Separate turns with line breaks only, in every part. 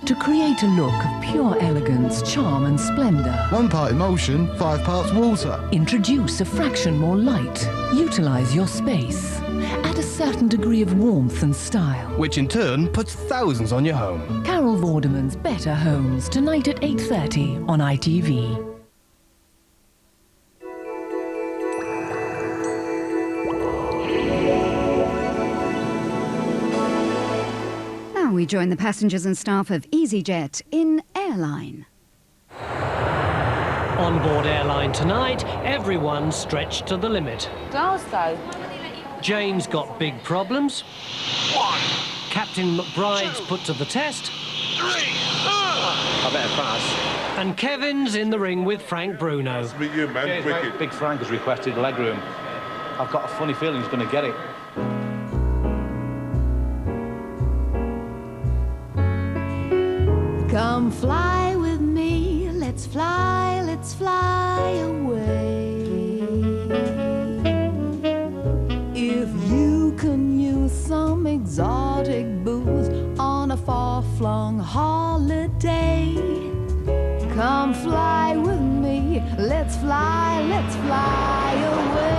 to create a look of pure elegance, charm and splendour.
1 part emulsion, 5 parts water.
Introduce a fraction more light. Utilise your space. Add a certain degree of warmth and style.
Which in turn puts thousands on your home.
Carol Vorderman's Better Homes, tonight at 8:30 on ITV.
We join the passengers and staff of EasyJet in Airline.
On board Airline tonight, everyone's stretched to the limit.
Glasgow.
Jane's got big problems.
1.
Captain McBride's put to the test.
3. I better pass.
And Kevin's in the ring with Frank Bruno.
Nice to meet you, man.
Cheers,
Wicked.
mate. Big Frank has requested legroom. I've got a funny feeling he's going to get it.
Come fly with me, let's fly away. If you can use some exotic booze on a far-flung holiday, come fly with me, let's fly away.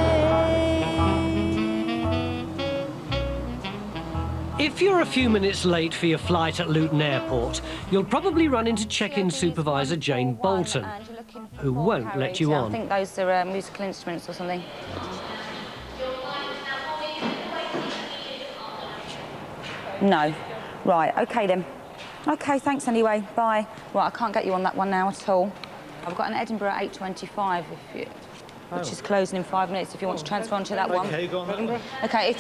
If you're a few minutes late for your flight at Luton Airport, you'll probably run into check-in supervisor Jane Bolton, who won't let you on.
I think those are musical instruments or something. No. Right, OK then. OK, thanks anyway. Bye. Right, I can't get you on that one now at all. I've got an Edinburgh at 8:25, which is closing in 5 minutes if you want to transfer onto that one.
OK, go on that one.
OK,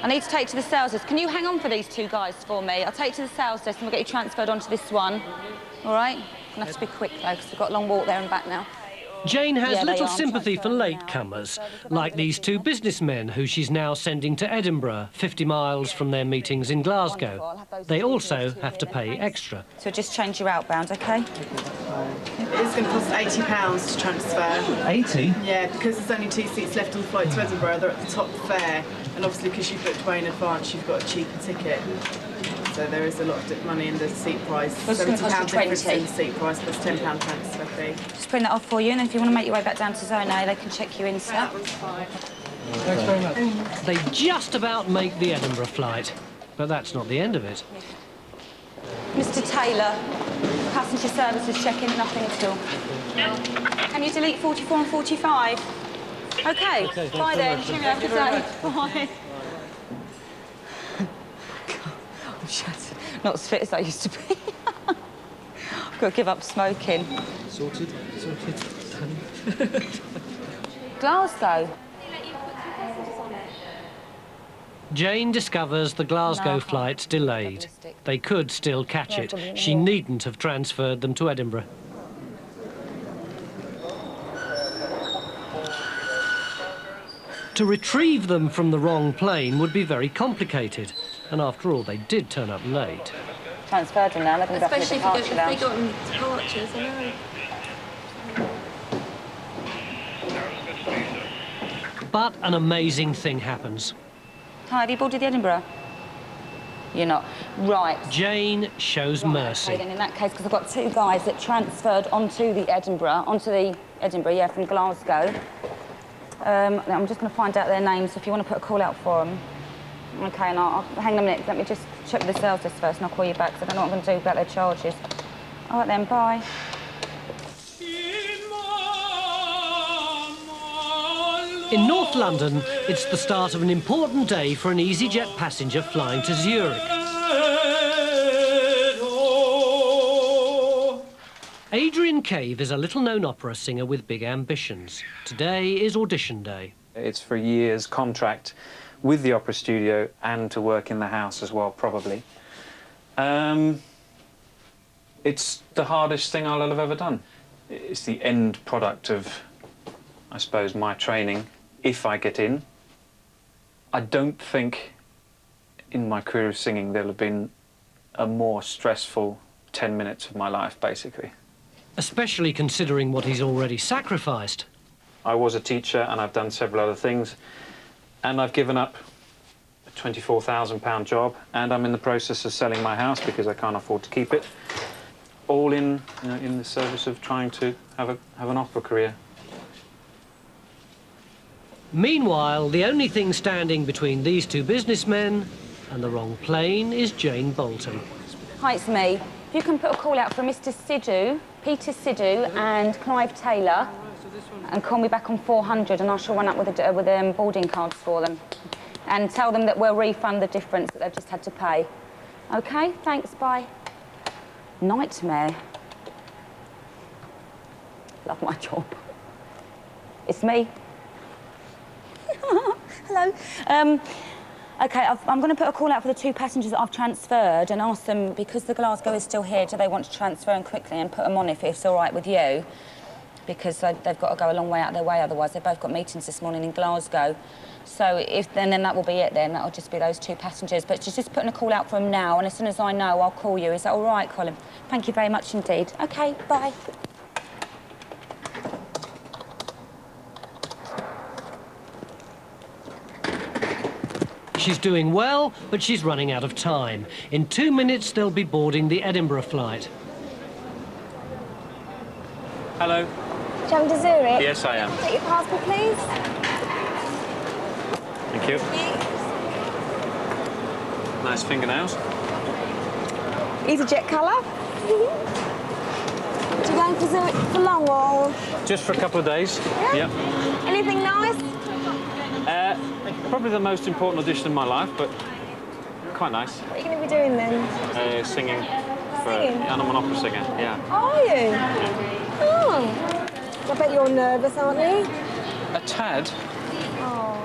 I need to take to the sales desk. Can you hang on for these 2 guys for me? I'll take to the sales desk and we'll get you transferred onto this one. All right? Gonna have to be quick though, because we've got a long walk there and back now.
Jane has
Yeah, they
little
are.
sympathy for latecomers, like these 2 businessmen who she's now sending to Edinburgh, 50 miles from their meetings in Glasgow. They also have to pay extra.
So just change your outbound, OK?
It's going to cost £80 to transfer.
80?
Yeah, because there's only 2 seats left on the flight to Edinburgh, they're at the top fare. And obviously, because you've booked way in advance, you've got a cheaper ticket. So there is a lot of money in the seat price.
It's going to cost you
difference
20.
in the seat price plus £10 transfer fee.
Just print that off for you, and then if you want to make your way back down to Zone A, they can check you in, sir.
That one's fine.
Thanks very much.
They just about make the Edinburgh flight, but that's not the end of it.
Mr Taylor, passenger services check-in, nothing at all. Can you delete 44 and 45? OK, bye then. Cheerio, good day. Bye. I'm shattered. Not as fit as I used to be. I've got to give up smoking.
Sorted.
Glasgow.
Jane discovers the Glasgow flight's delayed. They could still catch it. She needn't have transferred them to Edinburgh. To retrieve them from the wrong plane would be very complicated. And after all, they did turn up late.
Transferred them now, they've been back in the departure lounge.
Especially if they got departures, I know.
But an amazing thing happens.
Hi, have you boarded the Edinburgh? You're not. Right.
Jane shows mercy.
Okay, then in that case, because I've got 2 guys that transferred onto the Edinburgh, yeah, from Glasgow. I'm just going to find out their names, so if you want to put a call out for them. OK, and I'll hang them a minute. Let me just check with the sales desk first, and I'll call you back, because I don't know what I'm going to do about their charges. All right, then, bye.
In North London, it's the start of an important day for an EasyJet passenger flying to Zurich. Adrian Cave is a little-known opera singer with big ambitions. Today is audition day.
It's for a year's contract with the opera studio and to work in the house as well, probably. It's the hardest thing I'll have ever done. It's the end product of, I suppose, my training, if I get in. I don't think in my career of singing there'll have been a more stressful 10 minutes of my life, basically.
Especially considering what he's already sacrificed.
I was a teacher and I've done several other things, and I've given up £24,000 job, and I'm in the process of selling my house because I can't afford to keep it. All in, you know, in the service of trying to have an opera career.
Meanwhile, the only thing standing between these two businessmen and the wrong plane is Jane Bolton.
Hi, it's me. If you can put a call out for Mr. Sidhu, Peter Sidhu and Clive Taylor, and call me back on 400, and I shall run up with boarding cards for them. And tell them that we'll refund the difference that they've just had to pay. OK, thanks, bye. Nightmare. Love my job. It's me. Hello. OK, I'm going to put a call out for the 2 passengers that I've transferred and ask them, because the Glasgow is still here, do they want to transfer them quickly and put them on if it's all right with you? Because they've got to go a long way out of their way, otherwise they've both got meetings this morning in Glasgow. So then that will be it then. That'll just be those 2 passengers. But just putting a call out for them now, and as soon as I know, I'll call you. Is that all right, Colin? Thank you very much indeed. OK, bye.
She's doing well, but she's running out of time. In 2 minutes, they'll be boarding the Edinburgh flight.
Hello.
Jump to Zurich?
Yes, I am.
Take your passport, please.
Thank you. Nice fingernails.
EasyJet colour. Do you go for Zurich for long or?
Just for a couple of days.
Yeah?
Yep.
Anything nice?
Probably the most important audition of my life, but quite nice.
What are you going to be doing then?
Singing.
Singing?
And I'm an opera singer, yeah.
Are you? Oh. I bet you're nervous, aren't you?
A tad.
Oh.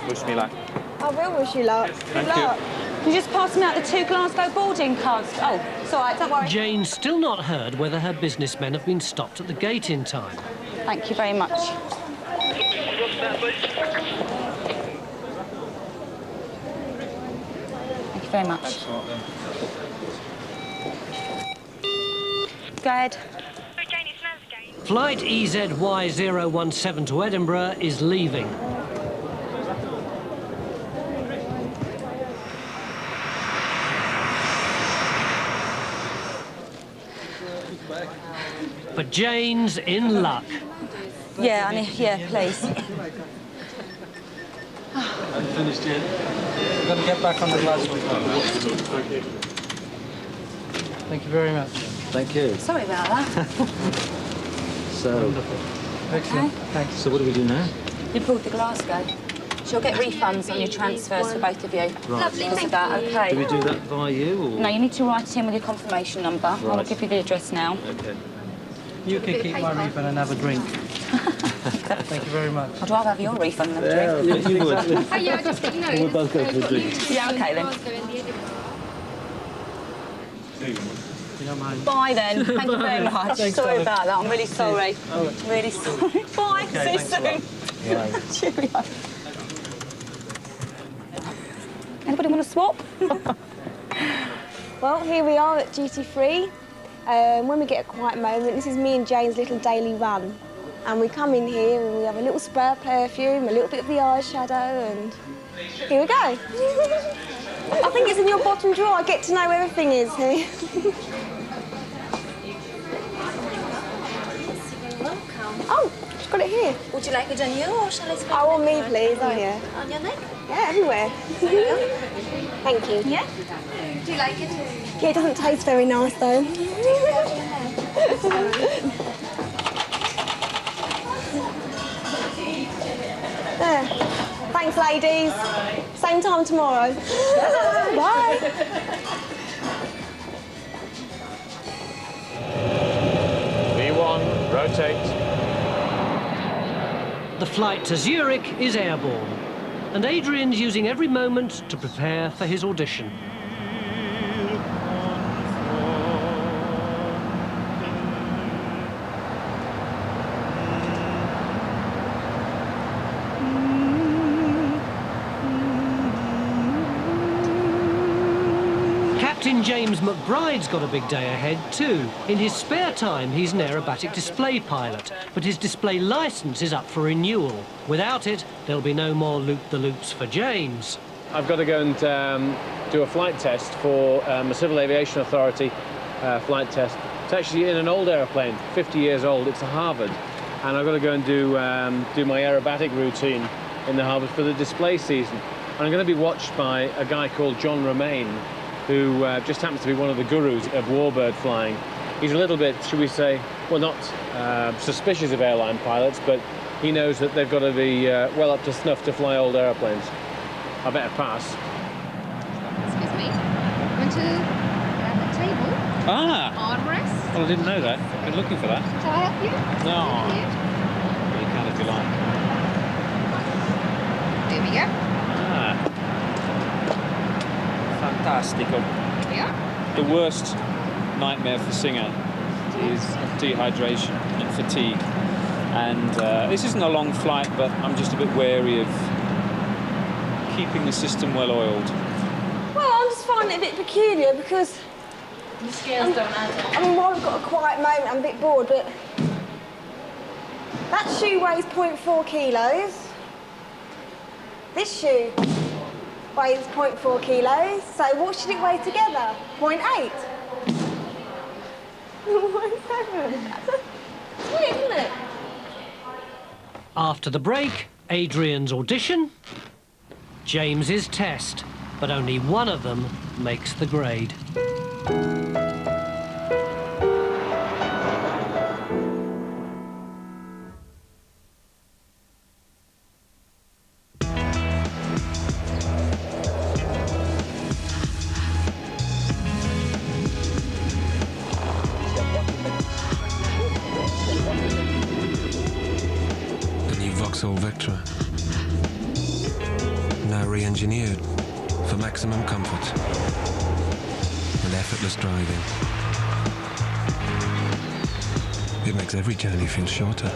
Wish me luck.
I will wish you luck.
Thank
Good luck.
You just passed me out the 2 Glasgow boarding cards. Oh, it's all right, don't worry.
Jane's still not heard whether her businessmen have been stopped at the gate in time.
Thank you very much. Thank you very much. Go ahead.
Flight EZY017 to Edinburgh is leaving. But Jane's in luck.
Yeah, please.
I'm finished yet. We're going to get back on the Glasgow. Thank you very much.
Thank you.
Sorry about that.
So,
Excellent.
Okay.
Thanks.
so what do we do now?
You pulled the Glasgow. She'll get refunds on your transfers for both of you.
Right.
Lovely, thank you. Okay.
Do we do that via you or?
No, you need to write it in with your confirmation number. I'll
Right.
give you the address now.
Okay.
You can keep my refund and have a drink. Thank you very much.
I'd rather have your refund than a
Yeah,
drink.
you would.
Oh, yeah, I just think, no.
We'll both go for a drink.
Yeah, okay then.
You don't mind?
Bye then. Thank you very much.
Thanks,
sorry
darling.
about that. I'm really sorry. Really sorry. Bye.
Okay,
See you
thanks a
soon. Cheerio. Anybody want to swap?
Well, here we are at duty free. When we get a quiet moment, this is me and Jane's little daily run. And we come in here and we have a little spray of perfume, a little bit of the eyeshadow, and here we go. I think it's in your bottom drawer. I get to know where everything is here. Oh, she's got it here.
Would you like it on you or shall I spray
Oh, on me,
it
please. Oh, yeah.
on your neck?
Yeah, everywhere. Thank you.
Yeah? Do you like it?
Yeah, it doesn't taste very nice, though. There. Thanks, ladies. Same time tomorrow. Bye.
V1, rotate.
The flight to Zurich is airborne, and Adrian's using every moment to prepare for his audition. Captain James McBride's got a big day ahead too. In his spare time, he's an aerobatic display pilot, but his display licence is up for renewal. Without it, there'll be no more loop-the-loops for James.
I've got to go and do a flight test for a Civil Aviation Authority flight test. It's actually in an old aeroplane, 50 years old. It's a Harvard. And I've got to go and do my aerobatic routine in the Harvard for the display season. And I'm going to be watched by a guy called John Romaine, who just happens to be one of the gurus of warbird flying. He's a little bit, should we say, well, not suspicious of airline pilots, but he knows that they've got to be well up to snuff to fly old airplanes. I better pass.
Excuse me. Want to grab a table?
Ah!
Armrest?
Well, I didn't know that. Been looking for that.
Shall I help you?
No. You can if you like.
There we go.
Ah. Fantastico.
Yeah.
The worst nightmare for Singer is dehydration and fatigue. And this isn't a long flight, but I'm just a bit wary of keeping the system well oiled.
Well, I'm just finding it a bit peculiar because
the scales don't add up.
I mean, while I've got a quiet moment, I'm a bit bored, but that shoe weighs 0.4 kilos. This shoe weighs 0.4 kilos. So what should it weigh together? 0.8? 0.7. It's weird, isn't it?
After the break, Adrian's audition, James's test, but only one of them makes the grade.
Vectra. Now re-engineered for maximum comfort and effortless driving. It makes every journey feel shorter.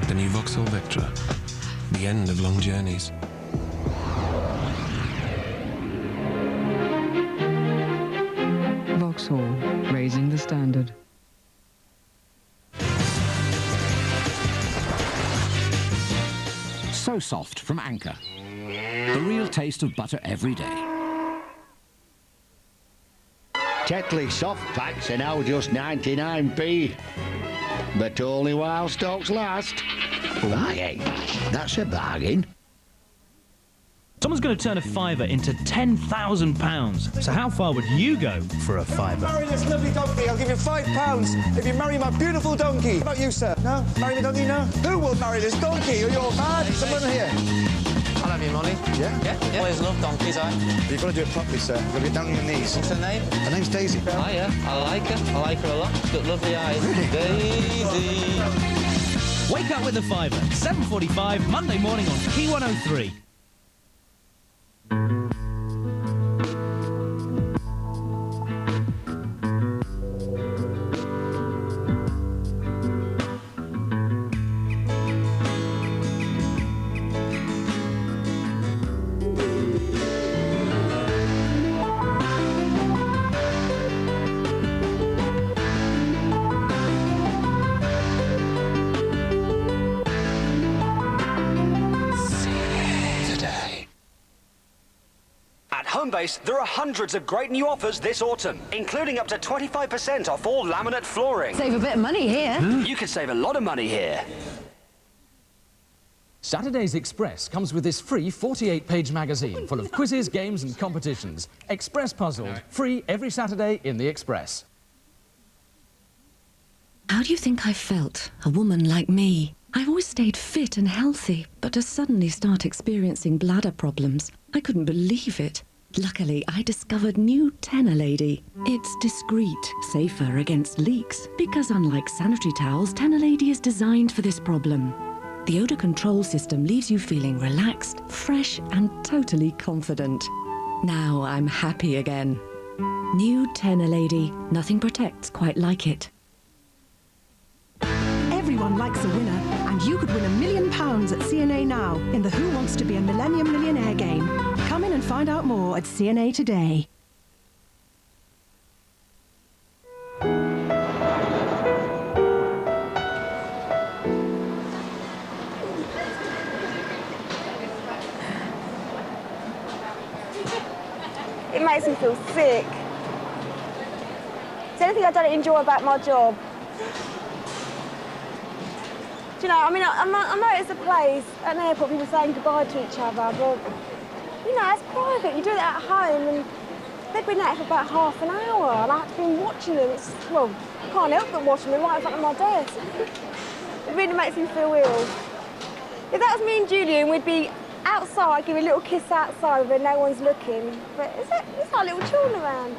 The new Vauxhall Vectra, the end of long journeys.
Vauxhall, raising the standard.
So Soft from Anchor. The real taste of butter every day.
Tetley soft packs are now just 99p. But only while stocks last. Right, that's a bargain.
Someone's going to turn a fiver into £10,000. So how far would you go for a fiver?
Marry this lovely donkey. I'll give you £5 if you marry my beautiful donkey. How about you, sir? No? Marry the donkey, no? Who will marry this donkey? Are you all mad? Someone here.
I'll have your money.
Yeah?
Yeah. Always love donkeys,
But you've got to do it properly, sir. You've got to get down on your knees.
What's her name?
Her name's Daisy.
Oh, yeah. I like her. I like her a lot. She's got lovely eyes. Daisy.
Wake up with a fiver. 7:45, Monday morning on Key 103.
Homebase, there are hundreds of great new offers this autumn, including up to 25% off all laminate flooring.
Save a bit of money here.
You could save a lot of money here.
Saturday's Express comes with this free 48-page magazine full of quizzes, games and competitions. Express Puzzled, free every Saturday in the Express.
How do you think I felt, a woman like me? I've always stayed fit and healthy, but to suddenly start experiencing bladder problems, I couldn't believe it. Luckily, I discovered new Tenor Lady. It's discreet, safer against leaks, because unlike sanitary towels, Tenor Lady is designed for this problem. The odor control system leaves you feeling relaxed, fresh, and totally confident. Now I'm happy again. New Tenor Lady. Nothing protects quite like it.
Everyone likes a winner, and you could win £1 million at CNA now in the Who Wants to Be a Millennium Millionaire game. Come in and find out more at CNA today.
makes me feel sick. It's the only thing I don't enjoy about my job. Do you know, I mean, I notice a place at an airport, people saying goodbye to each other, but, you know, it's private. You do that at home, and they've been at it for about half an hour, and I have to be watching them. It's, well, I can't help but watching them right in front of my desk. It really makes me feel ill. If that was me and Julian, we'd be outside, give a little kiss outside where no one's looking. But it's our little children around.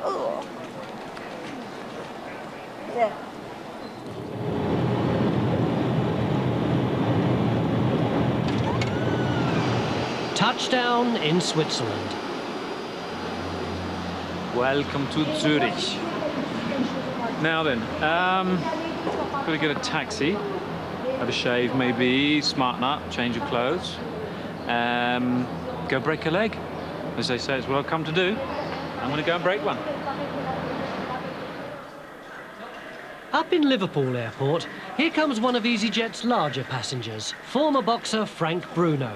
Ugh. Yeah.
Touchdown in Switzerland.
Welcome to Zurich. Now then, got to get a taxi, have a shave maybe, smarten up, change your clothes, go break a leg. As they say, it's what I've come to do. I'm going to go and break one.
Up in Liverpool Airport, here comes one of EasyJet's larger passengers, former boxer Frank Bruno.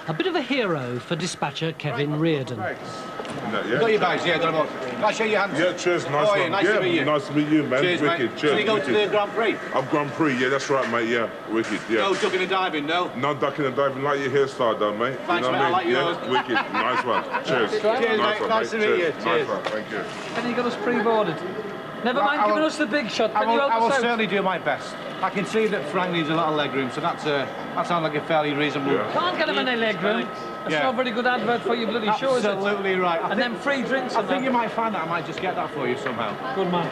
A bit of a hero for dispatcher Kevin Reardon.
You got your bags, yeah, got them on. Can I shake your hands? Yeah, cheers, nice one. Nice to meet you. Nice to meet you, man.
Cheers,
wicked,
mate.
cheers.
So you go to the Grand Prix?
I'm Grand Prix, yeah, that's right, mate, yeah. Wicked, yeah.
No ducking and diving, no?
No ducking and diving, like your hairstyle, though, mate.
Thanks,
you know
mate, I
what
like yours.
Yeah, wicked, nice one. Cheers.
Cheers,
nice
mate,
one,
nice to meet you.
Cheers. Nice one, thank you.
Can you get us pre-boarded? Never mind giving us the big shot. Can you help
I will
us out?
certainly do my best. I can see that Frank needs a lot of leg room, so that sounds like a fairly reasonable...
Yeah.
Can't get him any leg room. That's not a very good advert for your bloody show, is it?
Absolutely right.
And then free drinks.
I think you might find that I might just get that for you somehow.
Good man.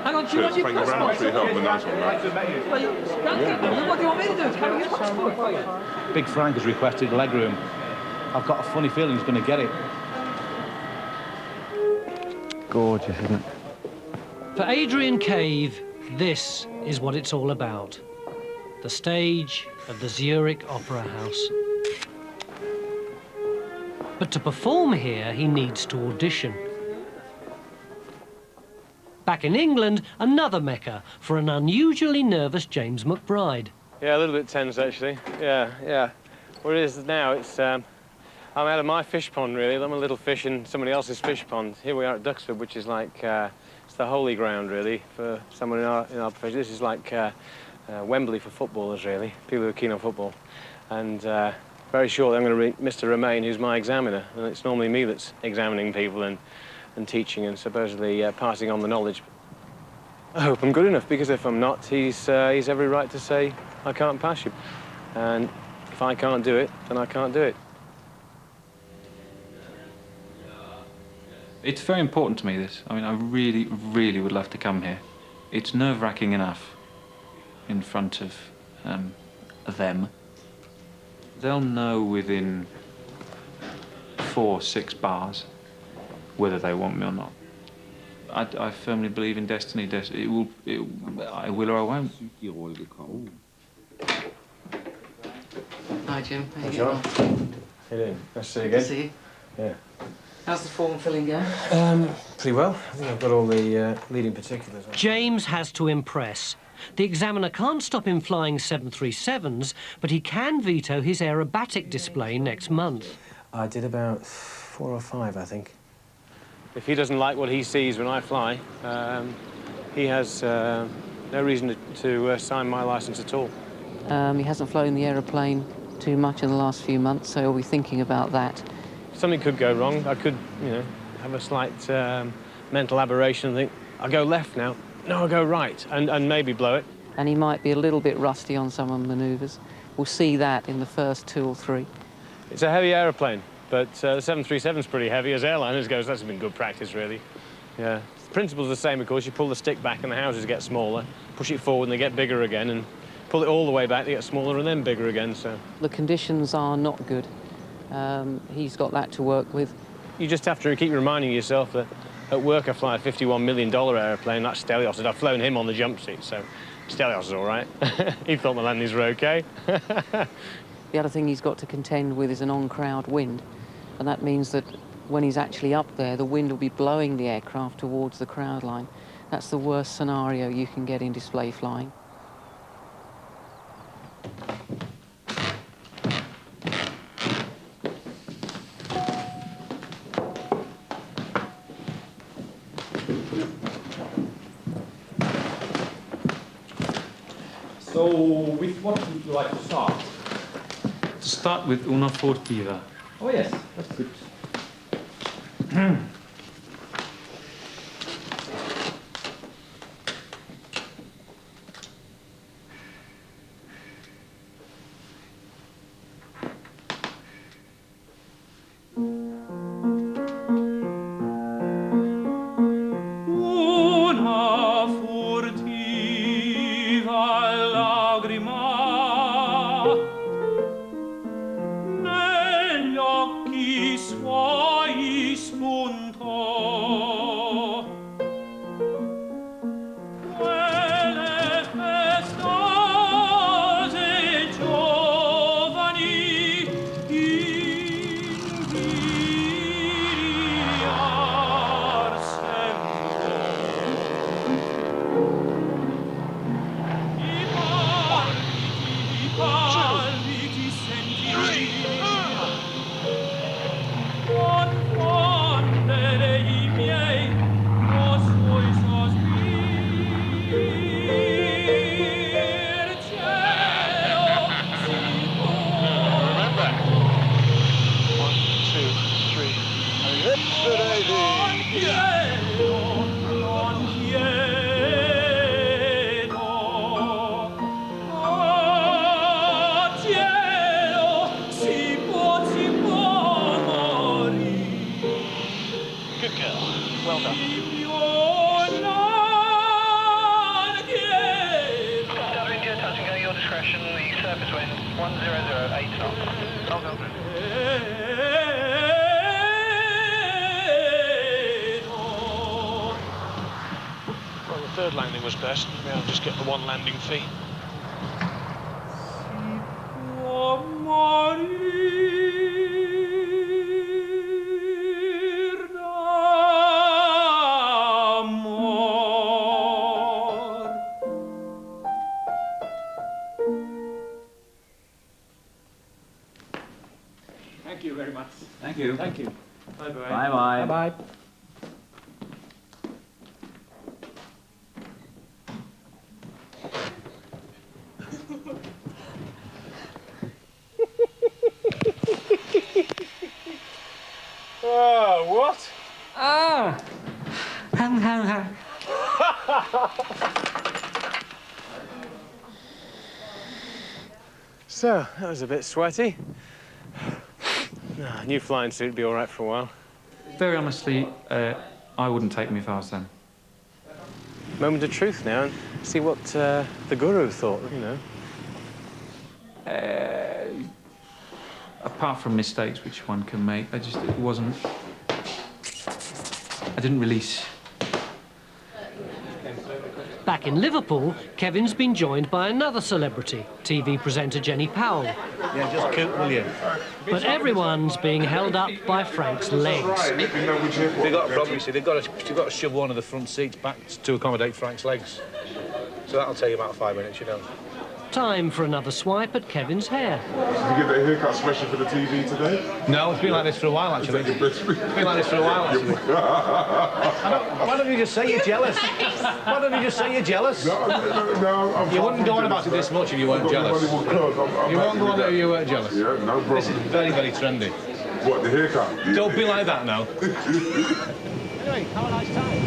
Hang on, do you want your
Thank you very much for your help, and nice one,
Nice to meet you.
What do you want me to do? Can I get a passport for you?
Big Frank has requested leg room. I've got a funny feeling he's going to get it.
Gorgeous, isn't it?
For Adrian Cave, this is what it's all about. The stage of the Zurich Opera House. But to perform here, he needs to audition. Back in England, another mecca for an unusually nervous James McBride.
Yeah, a little bit tense, actually. Yeah. What it is now, it's... I'm out of my fish pond, really. I'm a little fish in somebody else's fish pond. Here we are at Duxford, which is like... it's the holy ground, really, for someone in our profession. This is like Wembley for footballers, really, people who are keen on football. And very shortly I'm going to meet Mr. Romain, who's my examiner. And it's normally me that's examining people and teaching and supposedly passing on the knowledge. I hope I'm good enough, because if I'm not, he's every right to say, I can't pass you. And if I can't do it, then I can't do it.
It's very important to me, this. I mean, I really, really would love to come here. It's nerve-wracking enough in front of them. They'll know within 4, 6 bars whether they want me or not. I firmly believe in destiny. I will or I won't.
Hi, Jim. How you
Sure.
doing?
How you doing? Nice to see you again.
Good to see you.
Yeah.
How's the form filling going?
Pretty well. I think I've got all the leading particulars.
James has to impress. The examiner can't stop him flying 737s, but he can veto his aerobatic display next month.
I did about 4 or 5, I think. If he doesn't like what he sees when I fly, he has no reason to sign my licence at all.
He hasn't flown the aeroplane too much in the last few months, so he'll be thinking about that.
Something could go wrong. I could, have a slight mental aberration and think, I'll go left now. No, I'll go right, and maybe blow it.
And he might be a little bit rusty on some of the manoeuvres. We'll see that in the first 2 or 3.
It's a heavy aeroplane, but the 737's pretty heavy. As airliners goes, that's been good practice, really. Yeah. The principle's the same, of course. You pull the stick back and the houses get smaller, push it forward and they get bigger again, and pull it all the way back, they get smaller and then bigger again, so...
The conditions are not good. He's got that to work with.
You just have to keep reminding yourself that at work I fly a $51 million aeroplane, that's Stelios, and I've flown him on the jump seat, so Stelios is all right. He thought the landings were OK.
The other thing he's got to contend with is an on-crowd wind, and that means that when he's actually up there, the wind will be blowing the aircraft towards the crowd line. That's the worst scenario you can get in display flying.
So, with what would you like to start? To start with una furtiva.
Oh yes, that's good.
Landing was best. Maybe I'll just get the one landing fee.
Thank you very much.
Thank you.
Thank you. Bye-bye.
Bye-bye. Bye-bye.
Oh, what?
Ah!
So, that was a bit sweaty. New flying suit would be all right for a while.
Very honestly, I wouldn't take me if I was them.
Moment of truth now, and see what the guru thought, you know.
Apart from mistakes which one can make, I didn't release.
Back in Liverpool, Kevin's been joined by another celebrity, TV presenter Jenny Powell.
Yeah, just coot, will you?
But everyone's being held up by Frank's legs.
They've got a problem, you see. They've got to shove one of the front seats back to accommodate Frank's legs. So that'll take about 5 minutes, you know.
Time for another swipe at Kevin's hair.
Did you get that haircut special for the TV today?
No, it's been like this for a while, actually. It's been like this for a while, actually. Why don't you just say you're jealous? Why don't you just say you're jealous?
No,
you wouldn't go on about it this much if you weren't jealous. You won't go on if you weren't jealous.
Yeah, no problem.
This is very, very trendy.
What, the haircut?
Don't be like that now.
Anyway, have a nice time.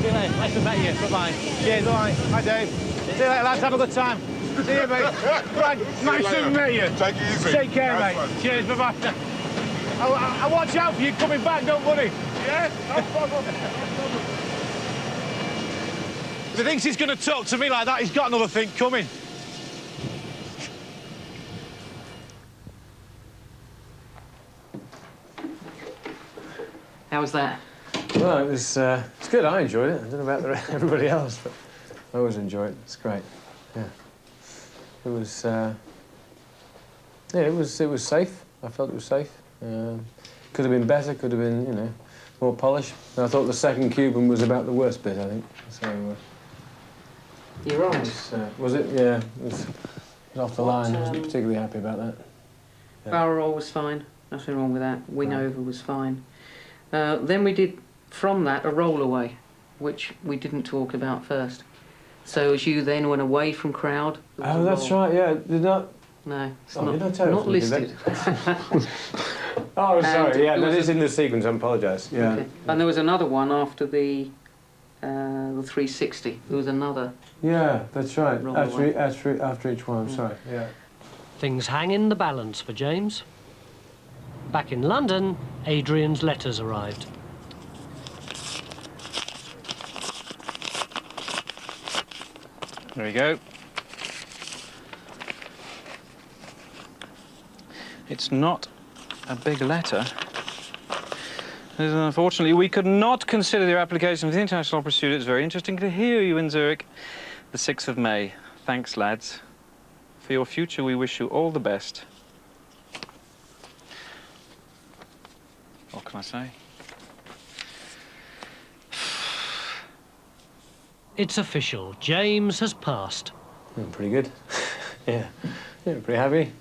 See you later. Nice to meet you. Bye-bye. Cheers, all right. Hi, Dave. See you later, lads. Have a good time. See you, mate. Frank, nice to meet you.
Take it easy.
Take care, mate. Cheers, bye-bye. I'll watch out for you coming back, don't worry. Yeah? No problem. If he thinks he's going to talk to me like that, he's got another thing coming.
How was that?
Well, it's good. I enjoyed it. I don't know about everybody else, but I always enjoy it. It's great. Yeah. It was. Yeah, it was safe. I felt it was safe. Could have been better. Could have been, you know, more polished. And I thought the second Cuban was about the worst bit. I think. So.
You're right.
Was it? Yeah. It was off the line. I wasn't particularly happy about that.
Yeah. Barrel roll was fine. Nothing wrong with that. Wing over was fine. Then we did, from that, a roll away, which we didn't talk about first. So as you then went away from crowd...
Oh, that's right, yeah. Did not...
No, it's
not
listed.
Oh, sorry, yeah,
it
that
was
is in the sequence, I apologise. Yeah.
Okay. And there was another one after the 360. There was another...
Yeah, that's right.
Wrong
After each one, I'm sorry, yeah.
Things hang in the balance for James. Back in London, Adrian's letters arrived.
There we go. It's not a big letter. Unfortunately, we could not consider your application for the International Opera Studio. It's very interesting to hear you in Zurich. The 6th of May. Thanks, lads. For your future, we wish you all the best. What can I say?
It's official. James has passed.
Pretty good. Yeah, pretty happy.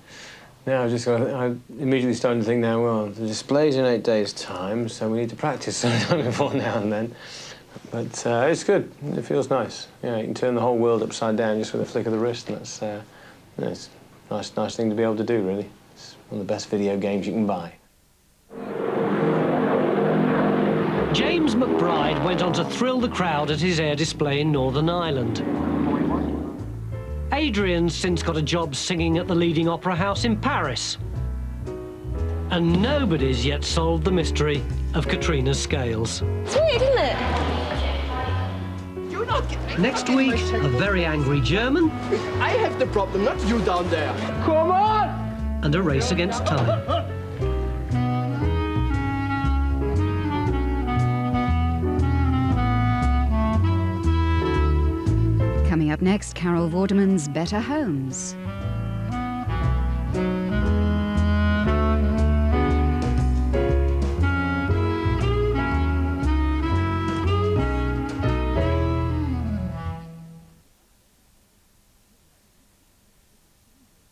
Now I immediately started to think now, well, the display's in 8 days' time, so we need to practice sometime before now and then. But it's good. It feels nice. Yeah, you can turn the whole world upside down just with a flick of the wrist, and that's it's a nice thing to be able to do, really. It's one of the best video games you can buy.
James McBride went on to thrill the crowd at his air display in Northern Ireland. Adrian's since got a job singing at the leading opera house in Paris. And nobody's yet solved the mystery of Katrina's scales.
It's weird, isn't it?
Next week, a very angry German.
I have the problem, not you down there. Come on!
And a race against time.
Coming up next, Carol Vorderman's Better Homes.